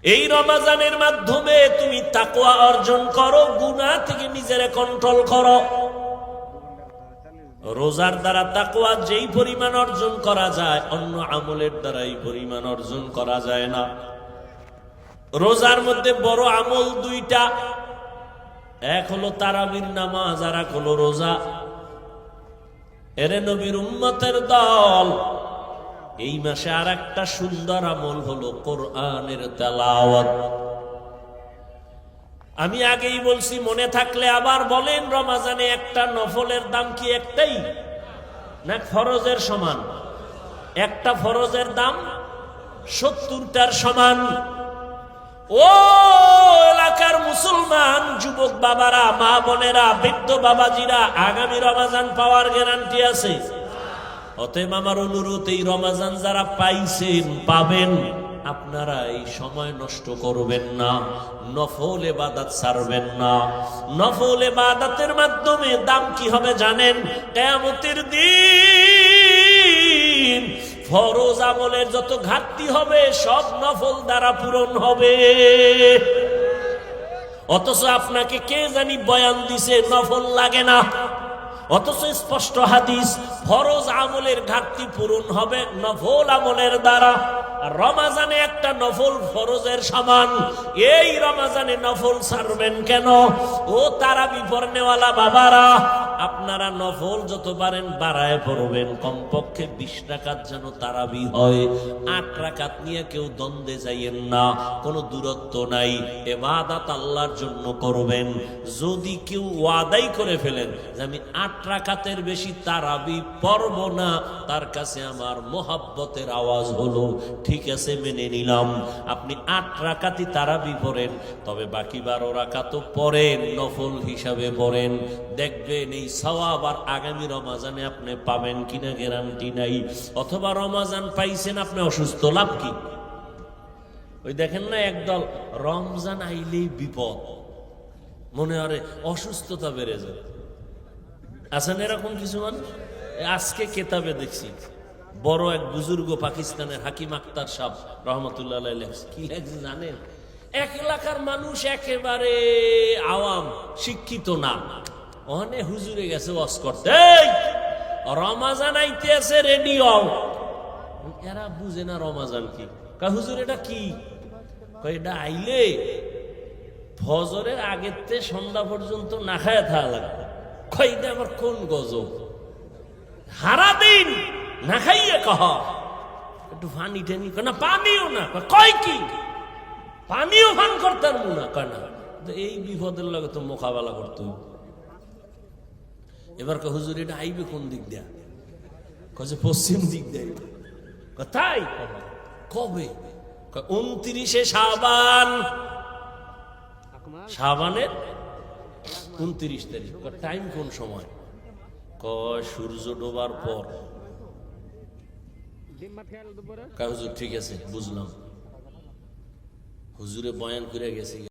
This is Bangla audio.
এই রমজানের মাধ্যমে তুমি তাকওয়া অর্জন করো, গুনাহ থেকে নিজেরে কন্ট্রোল করো। রোজার দ্বারা তাকওয়া যেই পরিমাণ অর্জন করা যায়, অন্য আমলের দ্বারা এই পরিমাণ অর্জন করা যায় না। রোজার মধ্যে বড় আমল দুইটা, এক হলো তারাবির নামাজ, আর এক হলো রোজা। এরে নবীর উম্মতের দল, এই মাসে আর একটা সুন্দর আমল হলো কোরআনের তেলাওয়াত। আমি আগেই বলছি, মনে থাকলে আবার বলেন, রমজানে একটা নফলের দাম কি একটাই না ফরজের সমান? একটা ফরজের দাম 70টার সমান। ও এলাকার মুসলমান যুবক বাবারা, মা বোনেরা, বৃদ্ধ বাবাজিরা, আগামী রমজান পাওয়ার গ্যারান্টি আছে। অতএব আমার অনুরোধ, এই রমজান যারা পাইছেন, পাবেন, আপনারা এই সময় নষ্ট করবেন না, নফল ইবাদত ছাড়বেন না। নফল ইবাদতের মাধ্যমে দাম কি হবে জানেন? কিয়ামতের দিন ফরজ আমলের যত ঘাটতি হবে সব নফল দ্বারা পূরণ হবে। অথচ আপনাকে কে জানি বয়ান দিছে নফল লাগে না, অথচ স্পষ্ট হাদিস, ফরজ আমলের ঘাটতি পূরণ হবে নফল আমলের দ্বারা। আর রমজানে একটা নফল ফরজের সমান। এই রমজানে নফল ছাড়বেন কেন? ও তারাবি পড়নেওয়ালা বাবারা, আপনারা নফল যত পারেন বাড়ায় পড়বেন। কমপক্ষে 20 রাকাত যেন তারাবি হয়। 8 রাকাত নিয়ে কেউ দ্বন্দ্বে যাইয়েন না, কোনো দূরত্ব নাই। ইবাদত আল্লাহর জন্য করবেন। যদি কেউ ওয়াদাই করে ফেলেন যে আমি 8 রাকাতের বেশি তারাবি পড়ব না, তার কাছে আমার মোহাব্বতের আওয়াজ হলো, ঠিক আছে মেনে নিলাম। আপনি 8 রাকাতই তারাবি পড়েন, তবে বাকি 12 রাকাতও পড়েন, নফল হিসাবে পড়েন। দেখবেন এই সওয়াব আর আগামী রমজানে আপনি পাবেন কিনা গ্যারান্টি নাই। অথবা রমজান পাইছেন, আপনি অসুস্থ, লাভ কি? ওই দেখেন না একদল, রমজান আইলেই বিপদ, মনে হয় অসুস্থতা বেড়ে যায়। আছেন এরকম কিছু মানুষ? আজকে কেতাবে দেখছি, বড় এক বুজুর্গ পাকিস্তানের হাকিম আক্তার সাহেব রহমতুল্লাহ আলাইহি কি লেখছে জানেন? এক এলাকার মানুষ একেবারে আওয়াম, শিক্ষিত না, ওখানে হুজুরে গেছে ওয়াজ করতে, রমাজান আইতে আছে, রেডি হও। এরা বুঝে না রমাজান কি। হুজুর এটা কি? এটা আইলে ফজরের আগের থেকে সন্ধ্যা পর্যন্ত না খায় থাকা লাগবে। এটা আবার কোন গজব? সারা দিন না খাইয়ে কহ একটু পানি টেনি না, পানিও না কয় কি, পানিও পান করতে পারবো না কয় না। এই বিপদের লগে তো মোকাবেলা করতে হবে। এবার হুজুর এটা আইবে কোন দিক দিয়া? কছে পশ্চিম দিক দিয়ে। তাই কবে? 29 শাবান, শাবানের 29 তারিখ। টাইম কোন সময়? কয় সূর্য ডোবার পর। হুজুর ঠিক আছে বুঝলাম। হুজুরে বয়ান করে গেছি।